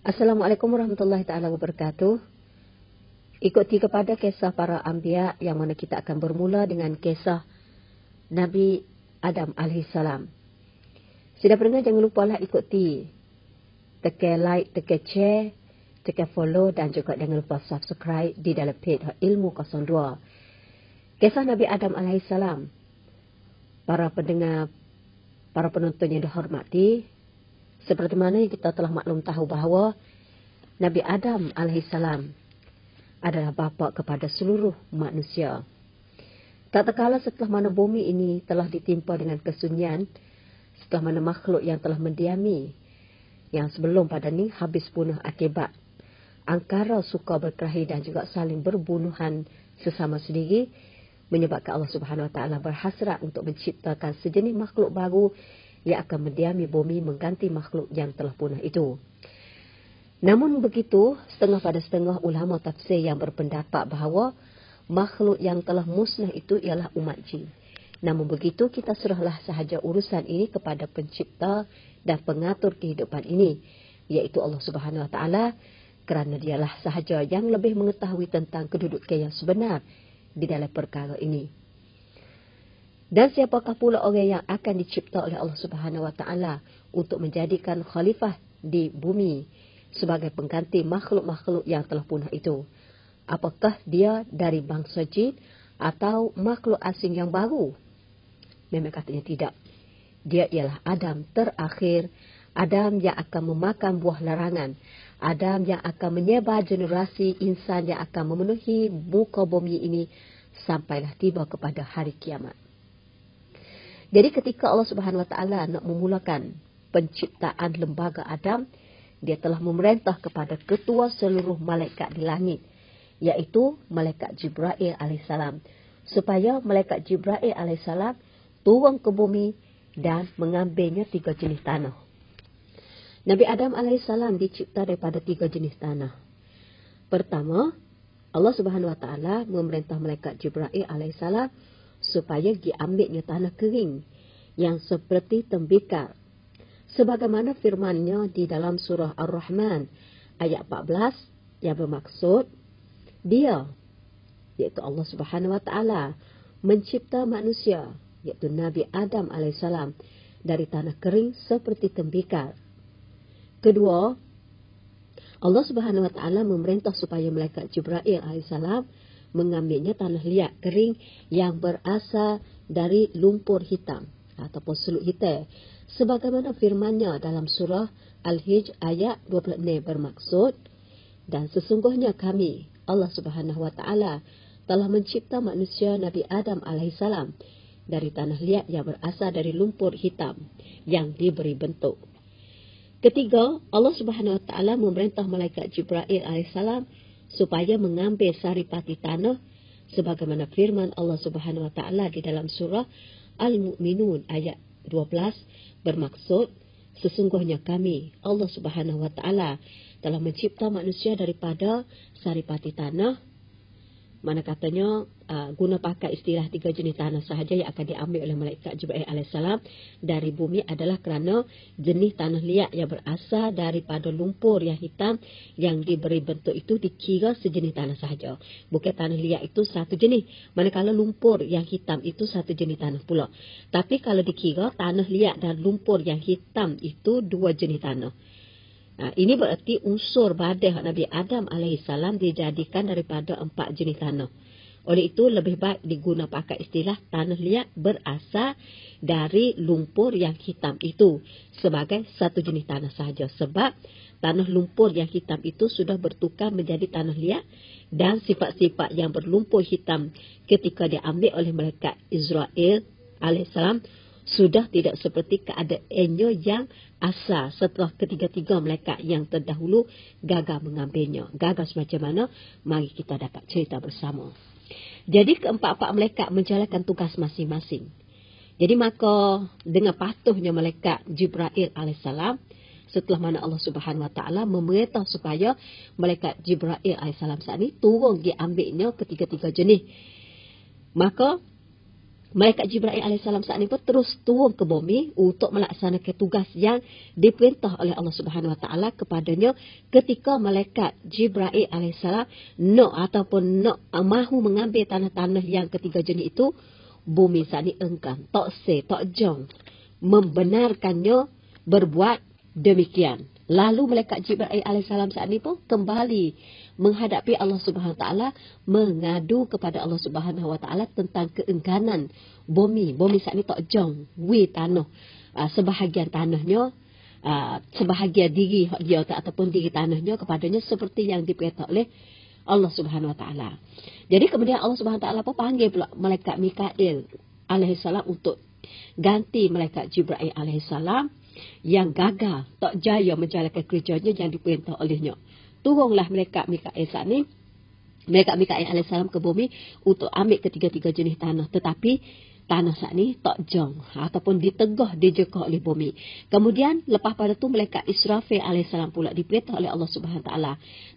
Assalamualaikum warahmatullahi taala wabarakatuh. Ikuti kepada kisah para anbiya yang mana kita akan bermula dengan kisah Nabi Adam alaihissalam. Sudah pernah, jangan lupalah ikuti. Tekan like, tekan share, tekan follow dan juga jangan lupa subscribe di dalam page Ilmu 02. Kisah Nabi Adam alaihissalam. Para pendengar, para penonton yang dihormati, seperti mana kita telah maklum tahu bahawa Nabi Adam alaihissalam adalah bapa kepada seluruh manusia. Tak terkala setelah mana bumi ini telah ditimpa dengan kesunyian, setelah mana makhluk yang telah mendiami, yang sebelum pada ni habis punah akibat angkara suka berkelahi dan juga saling berbunuhan sesama sendiri, menyebabkan Allah Subhanahu Wa Taala berhasrat untuk menciptakan sejenis makhluk baru yang akan mendiami bumi mengganti makhluk yang telah punah itu. Namun begitu, setengah pada setengah ulama tafsir yang berpendapat bahawa makhluk yang telah musnah itu ialah umat jin. Namun begitu, kita serahlah sahaja urusan ini kepada pencipta dan pengatur kehidupan ini, iaitu Allah Subhanahu Wa Taala, kerana dialah sahaja yang lebih mengetahui tentang kedudukan yang sebenar di dalam perkara ini. Dan siapakah pula orang yang akan dicipta oleh Allah Subhanahu Wa Taala untuk menjadikan khalifah di bumi sebagai pengganti makhluk-makhluk yang telah punah itu? Apakah dia dari bangsa jin atau makhluk asing yang baru? Memang katanya tidak. Dia ialah Adam terakhir, Adam yang akan memakan buah larangan, Adam yang akan menyebar generasi insan yang akan memenuhi muka bumi ini sampailah tiba kepada hari kiamat. Jadi ketika Allah Subhanahu Wa Taala nak memulakan penciptaan lembaga Adam, dia telah memerintah kepada ketua seluruh malaikat di langit, iaitu malaikat Jibril alaihissalam, supaya malaikat Jibril alaihissalam turun ke bumi dan mengambilnya 3 jenis tanah. Nabi Adam alaihissalam dicipta daripada 3 jenis tanah. Pertama, Allah Subhanahu Wa Taala memerintah malaikat Jibril alaihissalam supaya diambilnya tanah kering yang seperti tembikar, sebagaimana firman-Nya di dalam surah Ar-Rahman ayat 14 yang bermaksud dia, iaitu Allah Subhanahu Wa Taala, mencipta manusia, iaitu Nabi Adam alaihissalam, dari tanah kering seperti tembikar. Kedua, Allah Subhanahu Wa Taala memerintah supaya malaikat Jibril alaihissalam mengambilnya tanah liat kering yang berasal dari lumpur hitam ataupun selut hitam, sebagaimana firman-Nya dalam surah Al-Hijr ayat 26 bermaksud, dan sesungguhnya kami, Allah Subhanahu Wa Taala, telah mencipta manusia Nabi Adam alaihissalam dari tanah liat yang berasal dari lumpur hitam yang diberi bentuk. Ketiga, Allah Subhanahu Wa Taala memerintah malaikat Jibril alaihissalam supaya mengambil saripati tanah, sebagaimana firman Allah Subhanahu Wa Taala di dalam surah Al-Mu'minun ayat 12 bermaksud, sesungguhnya kami, Allah Subhanahu Wa Taala, telah mencipta manusia daripada saripati tanah. Mana katanya guna pakai istilah 3 jenis tanah sahaja yang akan diambil oleh malaikat Jibril alaihissalam dari bumi adalah kerana jenis tanah liat yang berasal daripada lumpur yang hitam yang diberi bentuk itu dikira sejenis tanah sahaja. Bukan tanah liat itu satu jenis, manakala lumpur yang hitam itu satu jenis tanah pula. Tapi kalau dikira tanah liat dan lumpur yang hitam itu 2 jenis tanah. Ini berarti unsur badan Nabi Adam alaihissalam dijadikan daripada 4 jenis tanah. Oleh itu, lebih baik diguna pakai istilah tanah liat berasal dari lumpur yang hitam itu sebagai satu jenis tanah sahaja. Sebab tanah lumpur yang hitam itu sudah bertukar menjadi tanah liat, dan sifat-sifat yang berlumpur hitam ketika diambil oleh malaikat Israel alaihissalam sudah tidak seperti keadaannya yang asal setelah ketiga-tiga malaikat yang terdahulu gagal mengambilnya. Gagal semacam mana? Mari kita dapat cerita bersama. Jadi keempat-empat malaikat menjalankan tugas masing-masing. Jadi maka dengan patuhnya malaikat Jibril alaihissalam, setelah mana Allah Subhanahu Wa Taala memerintah supaya malaikat Jibril alaihissalam saat ini turun diambilnya ketiga-tiga jenis, maka Malaikat Jibril alaihissalam saat ini pun terus turun ke bumi untuk melaksanakan tugas yang diperintah oleh Allah Subhanahu Wa Taala kepadanya ketika malaikat Jibril alaihissalam nak mahu mengambil tanah-tanah yang ketiga jenis itu, bumi saat ini enggan, tak jong membenarkannya berbuat demikian. Lalu malaikat Jibril alaihissalam saat ini pun kembali menghadapi Allah Subhanahu Wa Taala, mengadu kepada Allah Subhanahu Wa Taala tentang keengganan bumi. Bumi saat ini tak jong, tanah. Sebahagian tanahnya, sebahagian diri dia ataupun diri tanahnya kepadanya seperti yang diperintah oleh Allah Subhanahu Wa Taala. Jadi kemudian Allah Subhanahu Wa Taala pun panggil pula malaikat Mikail alaihissalam untuk ganti malaikat Jibril alaihissalam yang gagal, tak jaya menjalankan kerjanya yang diperintah olehnya. Turunlah malaikat Mikail saat ini, malaikat Mikail alaihissalam ke bumi untuk ambil ketiga-tiga jenis tanah. Tetapi tanah saat ini tak jong ataupun ditegah, dijekah oleh bumi. Kemudian lepas pada tu malaikat Israfil alaihissalam pula diperintah oleh Allah Subhanahu Wa Taala.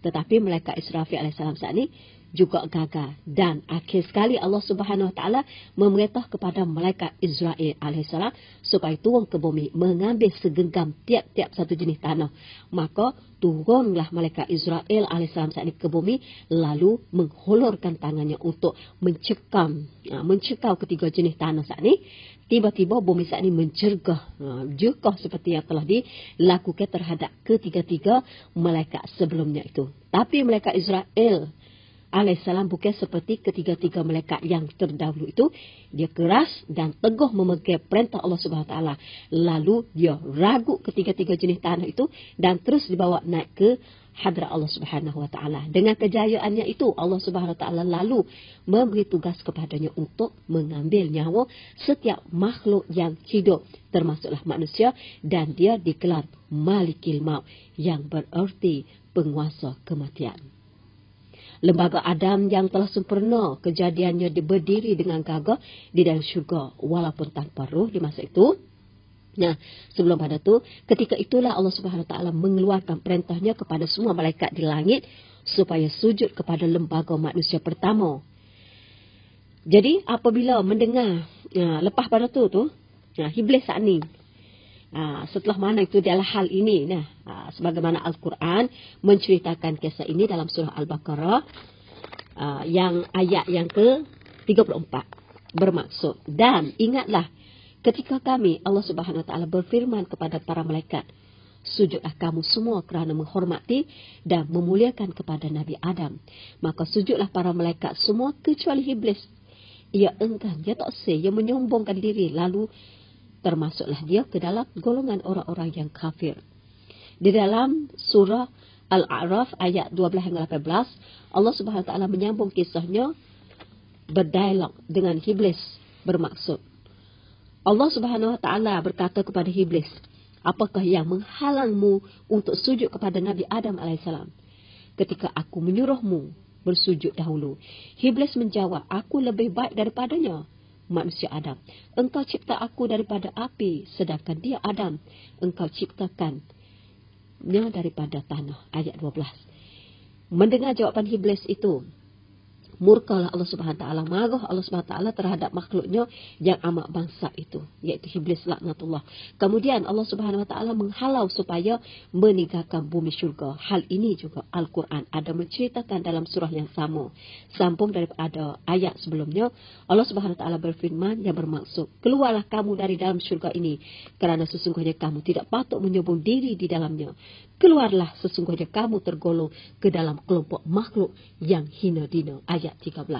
Tetapi malaikat Israfil alaihissalam saat ini juga gagal. Dan akhir sekali Allah Subhanahu Wa Taala memerintah kepada malaikat Israel alaihissalam supaya turun ke bumi mengambil segenggam tiap-tiap satu jenis tanah. Maka turunlah malaikat Israel alaihissalam saat ini ke bumi, lalu menghulurkan tangannya untuk mencekau ketiga jenis tanah saat ini. Tiba-tiba bumi saat ini menjergah seperti yang telah dilakukan terhadap ketiga-tiga malaikat sebelumnya itu. Tapi malaikat Israel alaihissalam bukan seperti ketiga-tiga malaikat yang terdahulu itu. Dia keras dan teguh memegang perintah Allah Subhanahu Wa Taala. Lalu dia ragu ketiga-tiga jenis tanah itu dan terus dibawa naik ke hadrat Allah Subhanahu Wa Taala. Dengan kejayaannya itu, Allah Subhanahu Wa Taala lalu memberi tugas kepadanya untuk mengambil nyawa setiap makhluk yang hidup, termasuklah manusia, dan dia dikelar Malikil Maut yang bererti penguasa kematian. Lembaga Adam yang telah sempurna, kejadiannya berdiri dengan gagah di dalam syurga walaupun tanpa roh di masa itu. Nah, sebelum pada itu, ketika itulah Allah Subhanahu Wa Taala mengeluarkan perintahnya kepada semua malaikat di langit supaya sujud kepada lembaga manusia pertama. Jadi apabila mendengar lepas pada itu Iblis saat ini, setelah mana itu adalah hal ini, sebagaimana Al-Quran menceritakan kisah ini dalam surah Al-Baqarah yang ayat yang ke-34 bermaksud, dan ingatlah ketika kami Allah Subhanahu Wa Taala berfirman kepada para malaikat, sujudlah kamu semua kerana menghormati dan memuliakan kepada Nabi Adam. Maka sujudlah para malaikat semua kecuali Iblis. Ia enggan, dia tak ia menyombongkan diri, lalu termasuklah dia ke dalam golongan orang-orang yang kafir. Di dalam surah Al-A'raf ayat 12 hingga 18, Allah Subhanahu Wa Taala menyambung kisahnya berdialog dengan Iblis bermaksud. Allah Subhanahu Wa Taala berkata kepada Iblis, apakah yang menghalangmu untuk sujud kepada Nabi Adam alaihissalam ketika aku menyuruhmu bersujud dahulu? Iblis menjawab, aku lebih baik daripadanya, manusia Adam. Engkau cipta aku daripada api, sedangkan dia Adam engkau ciptakannya daripada tanah. Ayat 12. Mendengar jawapan Iblis itu, murkalah Allah Subhanahu Wa Taala, marah Allah Subhanahu Wa Taala terhadap makhluknya yang amat bangsa itu, iaitu Iblis laknatullah. Kemudian Allah Subhanahu Wa Taala menghalau supaya meninggalkan bumi syurga. Hal ini juga Al-Quran ada menceritakan dalam surah yang sama. Sambung daripada ayat sebelumnya, Allah Subhanahu Wa Taala berfirman yang bermaksud, keluarlah kamu dari dalam syurga ini, kerana sesungguhnya kamu tidak patut menyembung diri di dalamnya. Keluarlah, sesungguhnya kamu tergolong ke dalam kelompok makhluk yang hina dina. Ayat 13.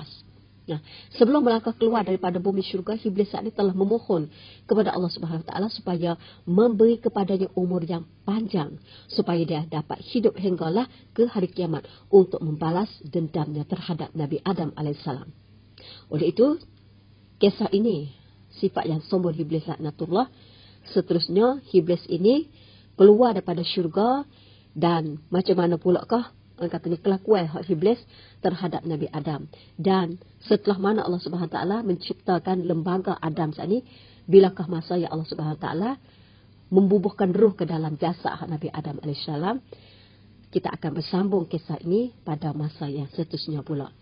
Nah, sebelum melangkah keluar daripada bumi syurga, Iblis saat ini telah memohon kepada Allah Subhanahu Wa Taala supaya memberi kepadanya umur yang panjang, supaya dia dapat hidup hinggalah ke hari kiamat untuk membalas dendamnya terhadap Nabi Adam alaihissalam. Oleh itu, kisah ini sifat yang sombong Iblis laknatullah. Seterusnya, Iblis ini keluar daripada syurga, dan macam mana pulakah katanya kelakuan Iblis terhadap Nabi Adam. Dan setelah mana Allah Subhanahu Wa Taala menciptakan lembaga Adam saat ini, bilakah masa yang Allah Subhanahu Wa Taala membubuhkan ruh ke dalam jasad Nabi Adam alaihissalam? Kita akan bersambung kisah ini pada masa yang seterusnya pula,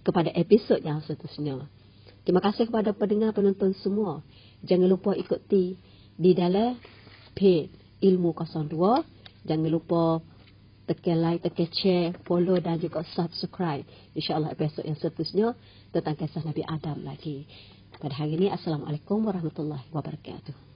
kepada episod yang seterusnya. Terima kasih kepada pendengar penonton semua. Jangan lupa ikuti di dalam page Ilmu 02. Jangan lupa tekan like, tekan share, follow dan juga subscribe. InsyaAllah episod yang seterusnya tentang kisah Nabi Adam lagi. Pada hari ini, Assalamualaikum warahmatullahi wabarakatuh.